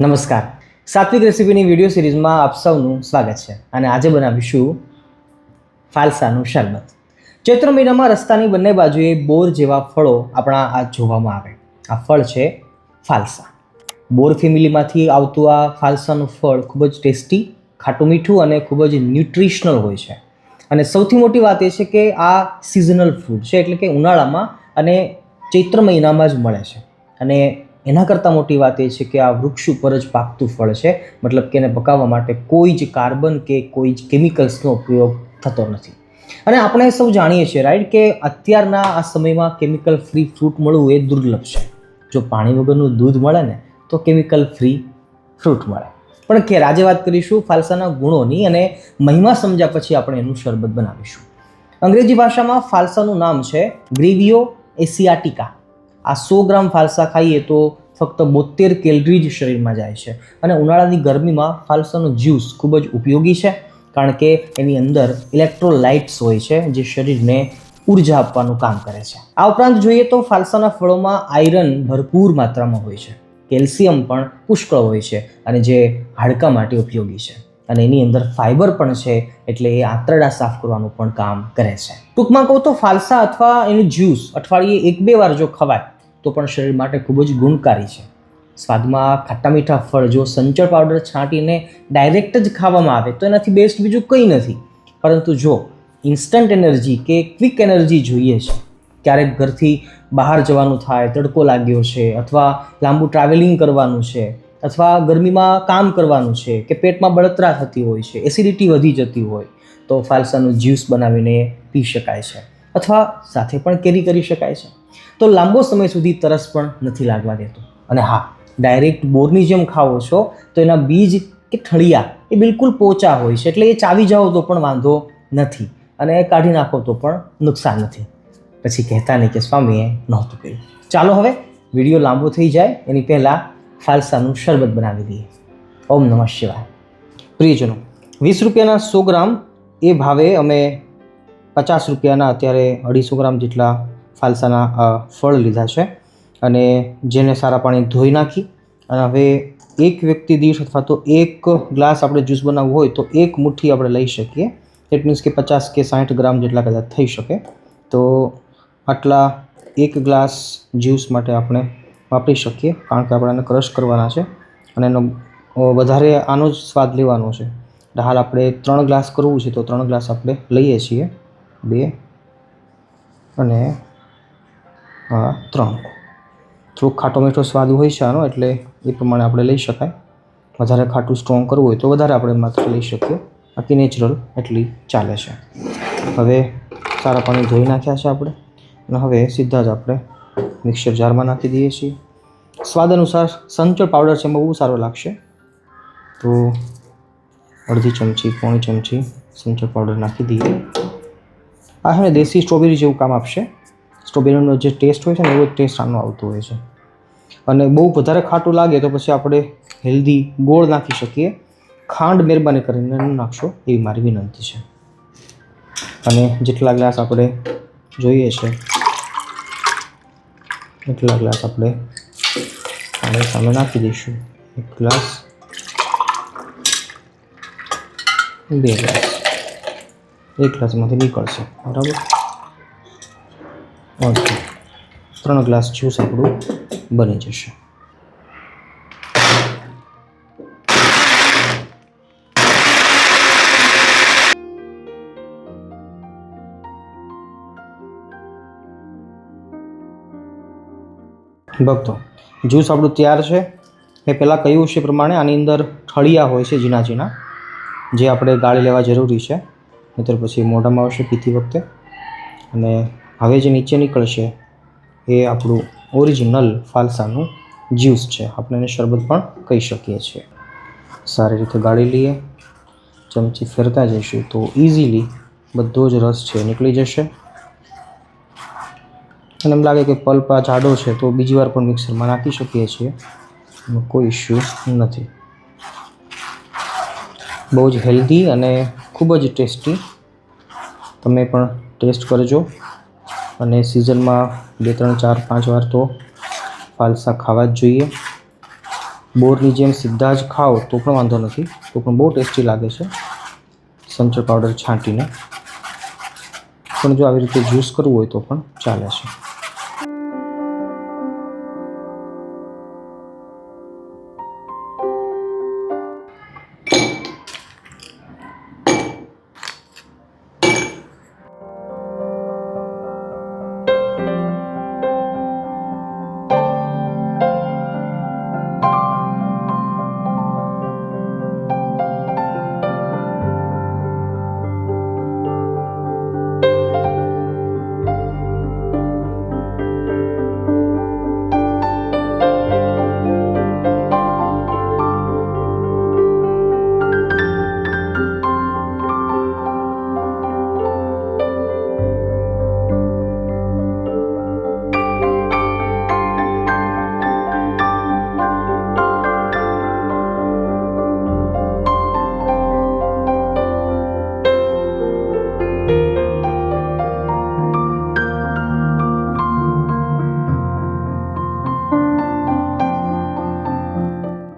નમસ્કાર. સાત્વિક રેસીપીની વિડીયો સિરીઝમાં આપ સૌનું સ્વાગત છે. અને આજે બનાવીશું ફાલસાનું શરબત. ચૈત્ર મહિનામાં રસ્તાની બંને બાજુએ બોર જેવા ફળો આપણા આ જોવામાં આવે. આ ફળ છે ફાલસા. બોર ફેમિલીમાંથી આવતું આ ફાલસાનું ફળ ખૂબ જ ટેસ્ટી, ખાટું મીઠું અને ખૂબ જ ન્યુટ્રિશનલ હોય છે. અને સૌથી મોટી વાત એ છે કે આ સિઝનલ ફ્રૂટ છે, એટલે કે ઉનાળામાં અને ચૈત્ર મહિનામાં જ મળે છે. અને એના કરતાં મોટી વાત એ છે કે આ વૃક્ષ ઉપર જ પાકતું ફળ છે, મતલબ કે એને પકાવવા માટે કોઈ જ કાર્બન કે કોઈ જ કેમિકલ્સનો ઉપયોગ થતો નથી. અને આપણે સૌ જાણીએ છીએ રાઈટ કે અત્યારના આ સમયમાં કેમિકલ ફ્રી ફ્રૂટ મળવું એ દુર્લભ છે. જો પાણી વગરનું દૂધ મળે ને તો કેમિકલ ફ્રી ફ્રૂટ મળે. પણ ખેર, આજે વાત કરીશું ફાલસાના ગુણોની અને મહિમા સમજ્યા પછી આપણે એનું શરબત બનાવીશું. અંગ્રેજી ભાષામાં ફાલસાનું નામ છે ગ્રેવિયો એશિયાટિકા. આ 100 ગ્રામ ફાલસા ખાઈએ તો ફક્ત 72 કેલરી જ શરીરમાં જાય છે. અને ઉનાળાની ગરમીમાં ફાલસાનો જ્યુસ ખૂબ જ ઉપયોગી છે, કારણ કે એની અંદર ઇલેક્ટ્રોલાઇટ્સ હોય છે જે શરીરને ઉર્જા આપવાનું કામ કરે છે. આ ઉપરાંત જોઈએ તો ફાલસાના ફળોમાં આયરન ભરપૂર માત્રામાં હોય છે, કેલ્શિયમ પણ પુષ્કળ હોય છે અને જે હાડકા માટે ઉપયોગી છે. અને એની અંદર ફાઇબર પણ છે, એટલે એ આંતરડા સાફ કરવાનું પણ કામ કરે છે. ટૂંકમાં કહું તો ફાલસા અથવા એનું જ્યુસ અઠવાડિયે 1-2 વાર જો ખવાય તો પણ શરીર માટે ખૂબ જ ગુણકારી છે. સ્વાદમાં ખાટા મીઠા ફળ જો સંચળ પાવડર છાંટીને ડાયરેક્ટ જ ખાવામાં આવે તો એનાથી બેસ્ટ બીજું કંઈ નથી. પરંતુ જો ઇન્સ્ટન્ટ એનર્જી કે ક્વિક એનર્જી જોઈએ છે, ક્યારેક ઘરથી બહાર જવાનું થાય, તડકો લાગ્યો છે, અથવા લાંબુ ટ્રાવેલિંગ કરવાનું છે, અથવા ગરમીમાં કામ કરવાનું છે, કે પેટમાં બળતરા થતી હોય છે, એસિડિટી વધી જતી હોય, તો ફાલસાનું જ્યુસ બનાવીને પી શકાય છે. અથવા સાથે પણ કેરી કરી શકાય છે. તો લાંબો સમય સુધી તરસ પણ નથી લાગવા દેતો. અને હા, ડાયરેક્ટ બોરની જેમ ખાવો છો તો એના બીજ કે ઠળિયા એ બિલકુલ પોચા હોય છે, એટલે એ ચાવી જાઓ તો પણ વાંધો નથી અને કાઢી નાખો તો પણ નુકસાન નથી. પછી કહેતા નહીં કે સ્વામીએ નહોતું કહ્યું. ચાલો હવે વિડીયો લાંબો થઈ જાય એની પહેલાં ફાલસાનું શરબત બનાવી દઈએ. ઓમ નમઃ શિવાય. પ્રિયજનો, 20 રૂપિયાના 100 ગ્રામ એ ભાવે અમે 50 રૂપિયાના અત્યારે 250 ગ્રામ જેટલા ફાલસાના ફળ લીધા છે. અને જેને સારા પાણી ધોઈ નાખી અને હવે એક વ્યક્તિ દીઠ અથવા તો 1 ગ્લાસ આપણે જ્યુસ બનાવવું હોય તો 1 મુઠ્ઠી આપણે લઈ શકીએ. ઇટ મીન્સ કે 50 કે 60 ગ્રામ જેટલા કદાચ થઈ શકે. તો આટલા 1 ગ્લાસ જ્યુસ માટે આપણે વાપરી શકીએ, કારણ કે આપણે આને ક્રશ કરવાના છે અને એનો વધારે આનો જ સ્વાદ લેવાનો છે. હાલ આપણે 3 ગ્લાસ કરવું છે તો 3 ગ્લાસ આપણે લઈએ છીએ. 2 અને 3. થોડુંક ખાટો મીઠો સ્વાદ હોય છે આનો, એટલે એ પ્રમાણે આપણે લઈ શકાય. વધારે ખાટું સ્ટ્રોંગ કરવું હોય તો વધારે આપણે માત્ર લઈ શકીએ, બાકી નેચરલ એટલી ચાલે છે. હવે સારા પાણી ધોઈ નાખ્યા છે આપણે, અને હવે સીધા જ આપણે મિક્સર જારમાં નાખી દઈએ છીએ. સ્વાદ અનુસાર સંચળ પાવડર છે, એમાં બહુ સારો લાગશે તો અડધી ચમચી, પોણી ચમચી સંચળ પાવડર નાખી દઈએ. આ છે ને દેશી સ્ટ્રોબેરી જેવું કામ આપશે. સ્ટ્રોબેરીનો જે ટેસ્ટ હોય છે ને એવો જ ટેસ્ટ આનો આવતો હોય છે. અને બહુ વધારે ખાટું લાગે તો પછી આપણે હેલ્ધી ગોળ નાખી શકીએ. ખાંડ મહેરબાની કરીને ન નાખશો એવી મારી વિનંતી છે. અને જેટલા ગ્લાસ આપણે જોઈએ છે એટલા ગ્લાસ આપણે પાણી સામે નાખી દઈશું. 1 ગ્લાસ, 2 ગ્લાસ, 1 ગ્લાસમાંથી નીકળશે, બરાબર. 3 ગ્લાસ જ્યુસ આપણું બની જશે. ભક્તો, જ્યુસ આપણું તૈયાર છે. મેં પહેલાં કહ્યું છે પ્રમાણે આની અંદર ઠળિયા હોય છે ઝીણા ઝીણા, જે આપણે ગાળી લેવા જરૂરી છે, નહીંતર પછી મોઢામાં આવશે પીતી વખતે. અને હવે જે નીચે નીકળશે એ આપણું ઓરિજિનલ ફાલસાનું જ્યુસ છે. આપણે એને શરબત પણ કહી શકીએ છીએ. સારી રીતે ગાળી લઈએ, ચમચી ફેરતા જઈશું તો ઇઝીલી બધો જ રસ છે નીકળી જશે. અને એમ લાગે કે પલ્પ આ જાડો છે તો બીજી વાર પણ મિક્સરમાં નાખી શકીએ છીએ, કોઈ ઇશ્યુ નથી. બહુ જ હેલ્ધી અને ખૂબ જ ટેસ્ટી. તમે પણ ટેસ્ટ કરજો. અને સિઝનમાં 2, 3, 4, 5 વાર તો ફાલસા ખાવા જ જોઈએ. બોરની જેમ સીધા જ ખાઓ તો પણ વાંધો નથી, તો પણ બહુ ટેસ્ટી લાગે છે સંચળ પાવડર છાંટીને. પણ જો આવી રીતે જ્યુસ કરવું હોય તો પણ ચાલે છે.